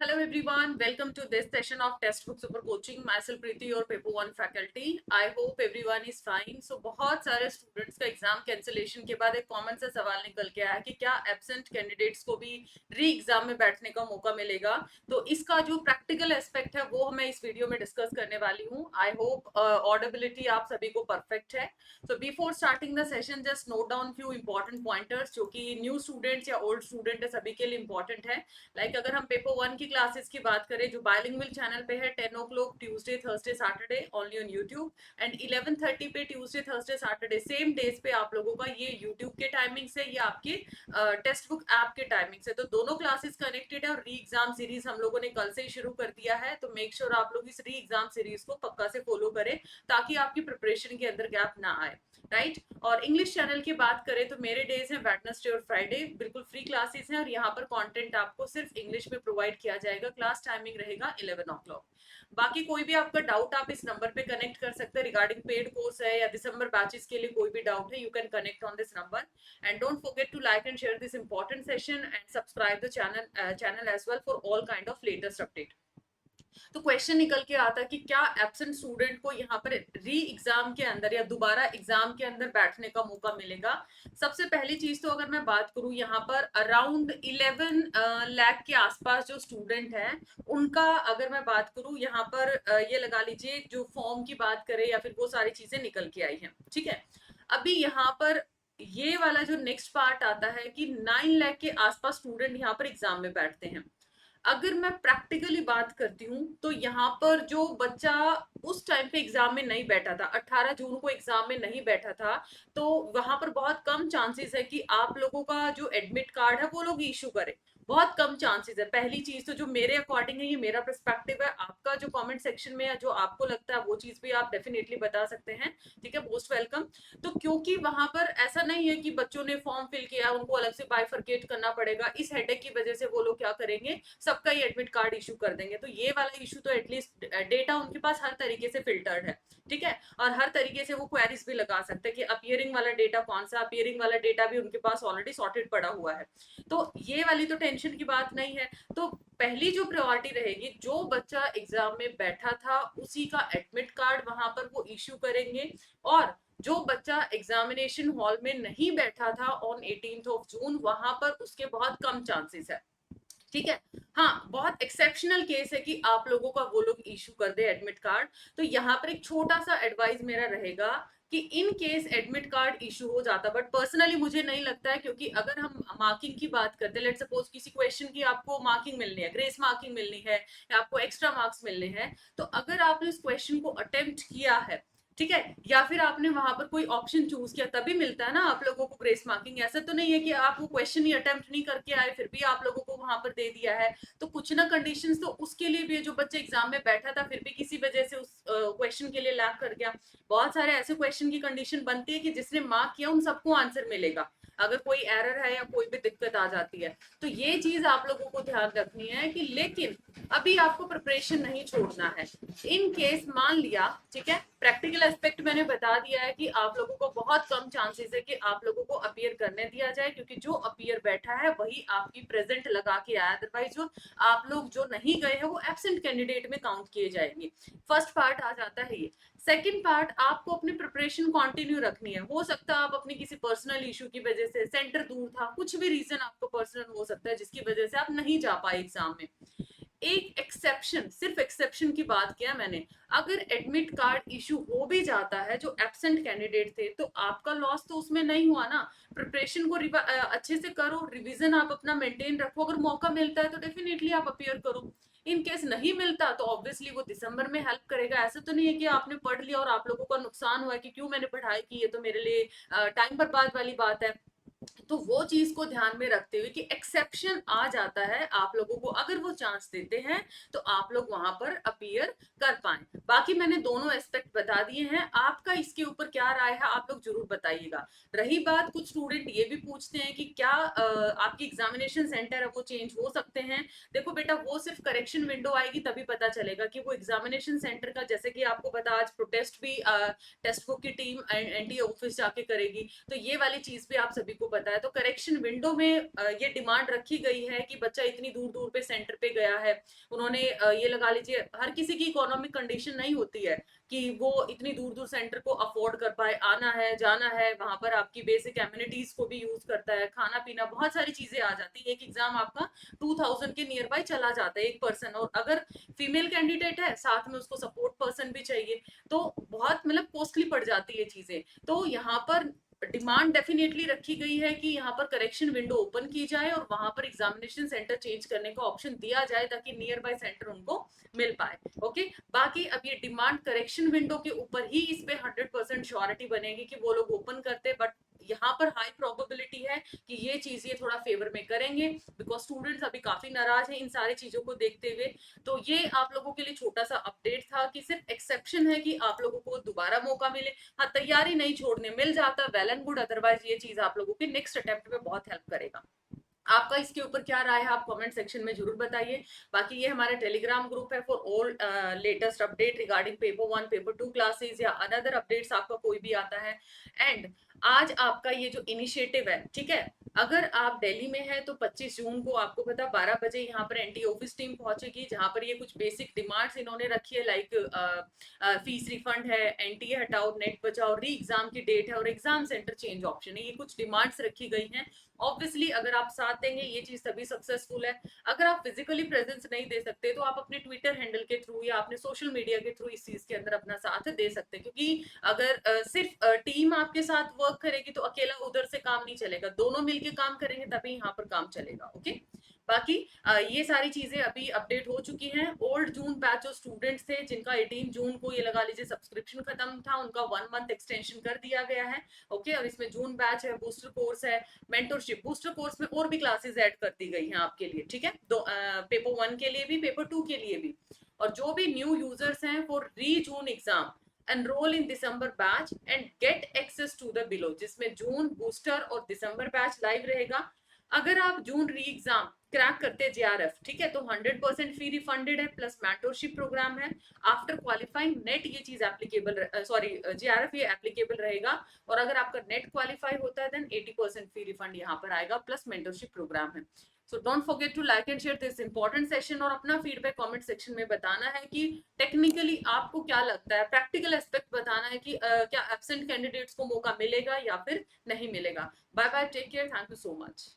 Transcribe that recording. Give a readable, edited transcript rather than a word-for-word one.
Hello everyone, welcome to this session of Textbook Super Coaching. Myself Preeti, your paper 1 faculty. I hope everyone is fine. So बहुत सारे students का exam cancellation के बाद एक common सा सवाल निकल के आया कि क्या एब्सेंट कैंडिडेट्स को भी री एग्जाम में बैठने का मौका मिलेगा। तो इसका जो प्रैक्टिकल एस्पेक्ट है वो मैं इस वीडियो में डिस्कस करने वाली हूँ। आई होप ऑडिबिलिटी आप सभी को परफेक्ट है। So before starting the session, just note down few important pointers जो कि न्यू स्टूडेंट्स या ओल्ड स्टूडेंट है सभी के लिए इंपॉर्टेंट है। अगर हम पेपर 1 की क्लासेस की बात करें जो बायलिंगुअल चैनल पे है 10 o'clock Tuesday Thursday Saturday only on YouTube and 11:30 पे Tuesday Thursday Saturday same days पे आप लोगों का ये यूट्यूब के टाइमिंग से या आपके टेक्स्ट बुक ऐप के टाइमिंग से, तो दोनों क्लासेस कनेक्टेड है और री एग्जाम सीरीज हम लोगों ने कल से ही शुरू कर दिया है। तो मेक श्योर आप लोग इस री एग्जाम सीरीज को पक्का से फॉलो करें ताकि आपकी प्रिपरेशन के अंदर गैप ना आए, राइट। और इंग्लिश चैनल की बात करें तो मेरे डेज हैं वेडनेसडे और फ्राइडे, बिल्कुल फ्री क्लासेस हैं और यहाँ पर कंटेंट आपको सिर्फ इंग्लिश में प्रोवाइड किया जाएगा। क्लास टाइमिंग रहेगा 11 ओ क्लॉक। बाकी कोई भी आपका डाउट आप इस नंबर पे कनेक्ट कर सकते हैं रिगार्डिंग पेड कोर्स है या दिसंबर बैचेस के लिए कोई भी डाउट है, you can connect on this number and don't forget to like and share this important session and subscribe the channel as well for all kind of latest update. तो question निकल के आता कि क्या एब्सेंट स्टूडेंट को यहाँ पर री एग्जाम के अंदर या दोबारा एग्जाम के अंदर बैठने का मौका मिलेगा। सबसे पहली चीज तो अगर मैं बात करूं यहाँ पर अराउंड 11 लाख के आसपास जो स्टूडेंट हैं उनका अगर मैं बात करूं यहाँ पर ये लगा लीजिए जो फॉर्म की बात करें या फिर वो सारी चीजें निकल के आई हैं, ठीक है। अभी यहाँ पर ये वाला जो नेक्स्ट पार्ट आता है कि 9 लाख के आसपास स्टूडेंट यहाँ पर एग्जाम में बैठते हैं। अगर मैं प्रैक्टिकली बात करती हूँ तो यहाँ पर जो बच्चा उस टाइम पे एग्जाम में नहीं बैठा था, 18 जून को एग्जाम में नहीं बैठा था, तो वहां पर बहुत कम चांसेस है कि आप लोगों का जो एडमिट कार्ड है वो लोग इशू करें। बहुत कम चांसेस है। पहली चीज तो जो मेरे अकॉर्डिंग है, ये मेरा पर्सपेक्टिव है, आपका जो कमेंट सेक्शन में है जो आपको लगता है वो चीज भी आप डेफिनेटली बता सकते हैं, ठीक है, मोस्ट वेलकम। तो क्योंकि वहां पर ऐसा नहीं है कि बच्चों ने फॉर्म फिल किया उनको अलग से बाइफरकेट करना पड़ेगा, इस हेडेक की वजह से वो लोग क्या करेंगे, सबका ही एडमिट कार्ड इशू कर देंगे। तो ये वाला इशू तो एटलीस्ट डेटा उनके पास हर तरीके से फिल्टर्ड है, ठीक है। और हर तरीके से वो क्वेरीज भी लगा सकते हैं कि अपीयरिंग वाला डेटा कौन सा, अपीयरिंग वाला डेटा भी उनके पास ऑलरेडी सॉर्टेड पड़ा हुआ है। तो ये वाली तो टेंशन की बात नहीं है। तो पहली जो प्रायोरिटी रहेगी, जो बच्चा एग्जाम में बैठा था उसी का एडमिट कार्ड वहां पर वो इश्यू करेंगे। और जो बच्चा एग्जामिनेशन हॉल में नहीं बैठा था ऑन 18 जून, वहां पर उसके बहुत कम चांसेस है, ठीक है। हाँ, बहुत एक्सेप्शनल केस है कि आप लोगों का वो लोग इशू कर दे एडमिट कार्ड। तो यहाँ पर एक छोटा सा एडवाइस मेरा रहेगा कि in case admit card issue हो जाता, बट पर्सनली मुझे नहीं लगता है, क्योंकि अगर हम मार्किंग की बात करते हैं, लेट सपोज किसी क्वेश्चन की आपको मार्किंग मिलनी है, ग्रेस मार्किंग मिलनी है या आपको एक्स्ट्रा मार्क्स मिलने हैं, तो अगर आपने इस क्वेश्चन को अटेम्प्ट किया है, ठीक है, या फिर आपने वहां पर कोई ऑप्शन चूज किया, तभी मिलता है ना आप लोगों को ग्रेस मार्किंग। ऐसा तो नहीं है कि आप वो क्वेश्चन ही अटेम्प्ट नहीं करके आए फिर भी आप लोगों को वहां पर दे दिया है। तो कुछ ना कंडीशंस तो उसके लिए भी है, जो बच्चा एग्जाम में बैठा था फिर भी किसी वजह से उस क्वेश्चन के लिए लैग कर गया। बहुत सारे ऐसे क्वेश्चन की कंडीशन बनती है कि जिसने मार्क किया उन सबको आंसर मिलेगा, अगर कोई एरर है या कोई भी दिक्कत आ जाती है। तो ये चीज आप लोगों को ध्यान रखनी है कि लेकिन अभी आपको प्रिपरेशन नहीं छोड़ना है। इन केस मान लिया, ठीक है, प्रैक्टिकल एस्पेक्ट मैंने बता दिया है कि आप लोगों को बहुत कम चांसेस है कि आप लोगों को अपीयर करने दिया जाए, क्योंकि जो अपीयर बैठा है वही आपकी प्रेजेंट लगा के आया, अदरवाइज जो आप लोग जो नहीं गए हैं वो एब्सेंट कैंडिडेट में काउंट किए जाएंगे। फर्स्ट पार्ट आ जाता है ये। सेकंड पार्ट, आपको अपनी प्रिपरेशन कंटिन्यू रखनी है। हो सकता है आप अपनी किसी पर्सनल इशू की वजह से, सेंटर दूर था, कुछ भी रीजन आपको पर्सनल हो सकता है जिसकी वजह से आप नहीं जा पाए एग्जाम में। एक एक्सेप्शन, सिर्फ एक्सेप्शन की बात किया मैंने, अगर एडमिट कार्ड इशू हो भी जाता है जो एब्सेंट कैंडिडेट थे, तो आपका लॉस तो उसमें नहीं हुआ ना। प्रिपरेशन को अच्छे से करो, रिवीजन आप अपना मेंटेन रखो, अगर मौका मिलता है तो डेफिनेटली आप अपीयर करो। इन केस नहीं मिलता तो ऑब्वियसली वो दिसंबर में हेल्प करेगा। ऐसा तो नहीं है कि आपने पढ़ लिया और आप लोगों का नुकसान हुआ है कि क्यों मैंने पढ़ाई की, ये तो मेरे लिए टाइम बर्बाद वाली बात है। तो वो चीज को ध्यान में रखते हुए कि एक्सेप्शन आ जाता है, आप लोगों को अगर वो चांस देते हैं तो आप लोग वहां पर अपीयर कर पाए। बाकी मैंने दोनों एस्पेक्ट बता दिए हैं, आपका इसके ऊपर क्या राय है आप लोग जरूर बताइएगा। रही बात, कुछ स्टूडेंट ये भी पूछते हैं कि क्या आपकी एग्जामिनेशन सेंटर है वो चेंज हो सकते हैं। देखो बेटा, वो सिर्फ करेक्शन विंडो आएगी तभी पता चलेगा कि वो एग्जामिनेशन सेंटर का, जैसे कि आपको पता आज प्रोटेस्ट भी टेक्स्ट बुक की टीम एनटीए ऑफिस जाके करेगी, तो ये वाली चीज भी आप सभी को बताया, तो करेक्शन विंडो में ये डिमांड रखी गई है कि बच्चा इतनी दूर दूर पे सेंटर पे गया है, उन्होंने ये लगा लीजिए हर किसी की इकोनॉमिक कंडीशन नहीं होती है कि वो इतनी दूर दूर सेंटर को अफोर्ड कर पाए, आना है जाना है, वहां पर आपकी बेसिक एम्यूनिटीज को भी यूज करता है, खाना पीना बहुत सारी चीजें आ जाती है, एक एग्जाम आपका 2000 के नियर बाय चला जाता है एक पर्सन, और अगर फीमेल कैंडिडेट है साथ में उसको सपोर्ट पर्सन भी चाहिए, तो बहुत मतलब कॉस्टली पड़ जाती है चीजें। तो यहाँ पर डिमांड डेफिनेटली रखी गई है कि यहाँ पर करेक्शन विंडो ओपन की जाए और वहां पर एग्जामिनेशन सेंटर चेंज करने का ऑप्शन दिया जाए ताकि नियर बाय सेंटर उनको मिल पाए। ओके, बाकी अब ये डिमांड करेक्शन विंडो के ऊपर ही इस पे 100% श्योरिटी बनेगी कि वो लोग ओपन करते, बट यहाँ पर हाई प्रोबेबिलिटी है कि ये चीज ये थोड़ा फेवर में करेंगे, बिकॉज स्टूडेंट्स अभी काफी नाराज हैं इन सारी चीजों को देखते हुए। तो ये आप लोगों के लिए छोटा सा अपडेट था कि सिर्फ एक्सेप्शन है कि आप लोगों को दोबारा मौका मिले, हाँ तैयारी नहीं छोड़ने, मिल जाता वेल एंड गुड, अदरवाइज ये चीज आप लोगों के नेक्स्ट अटेम्प्ट में बहुत हेल्प करेगा। आपका इसके ऊपर क्या राय है आप कमेंट सेक्शन में जरूर बताइए। बाकी ये हमारा टेलीग्राम ग्रुप है for all latest update regarding paper 1 paper 2 classes या अनदर अपडेट्स आपका कोई भी आता है। एंड आज आपका ये जो इनिशिएटिव है, ठीक है, अगर आप दिल्ली में है तो 25 जून को आपको पता 12 बजे यहाँ पर एंटी ऑफिस टीम पहुंचेगी, जहां पर ये कुछ बेसिक डिमांड्स इन्होंने रखी है, लाइक फीस रिफंड है, एनटीए हटाओ, नेट बचाओ, री एग्जाम की डेट है और एग्जाम सेंटर चेंज ऑप्शन है, ये कुछ डिमांड्स रखी गई हैं। ऑब्वियसली अगर आप साथ देंगे ये चीज तभी सक्सेसफुल है। अगर आप फिजिकली प्रेजेंस नहीं दे सकते तो आप अपने ट्विटर हैंडल के थ्रू या अपने सोशल मीडिया के थ्रू इस चीज के अंदर अपना साथ दे सकते हैं, क्योंकि अगर सिर्फ टीम आपके साथ वर्क करेगी तो अकेला उधर से काम नहीं चलेगा, दोनों मिलके काम करेंगे तभी यहाँ पर काम चलेगा। ओके, बाकी ये सारी चीजें अभी अपडेट हो चुकी हैं। ओल्ड जून बैच जो स्टूडेंट्स थे जिनका 18 जून को ये लगा लीजिए सब्सक्रिप्शन खत्म था, उनका 1 मंथ एक्सटेंशन कर दिया गया है। ओके, और इसमें जून बैच है, बूस्टर कोर्स है, मेंटरशिप, बूस्टर कोर्स में और भी क्लासेस ऐड कर दी गई हैं आपके लिए, ठीक है, दो पेपर 1 के लिए भी पेपर 2 के लिए भी। और जो भी न्यू यूजर्स हैं for re June exam enroll in December batch and get access to the below, जिसमें जून बूस्टर और दिसंबर बैच लाइव रहेगा। अगर आप जून री एग्जाम क्रैक करते हैं जेआरएफ, ठीक है, तो 100% फी रिफंडेड है, प्लस मेंटरशिप प्रोग्राम है। आफ्टर क्वालिफाइंग नेट ये चीज एप्लीकेबल, सॉरी जेआरएफ ये एप्लीकेबल रहेगा। और अगर आपका नेट क्वालिफाई होता है देन 80% फी रिफंड यहाँ पर आएगा, प्लस मेंटरशिप प्रोग्राम है। So don't forget to like and share this important session, और अपना फीडबैक कमेंट सेक्शन में बताना है कि टेक्निकली आपको क्या लगता है, प्रैक्टिकल एस्पेक्ट बताना है कि क्या एब्सेंट कैंडिडेट्स को मौका मिलेगा या फिर नहीं मिलेगा। Bye bye, take care, thank you so much.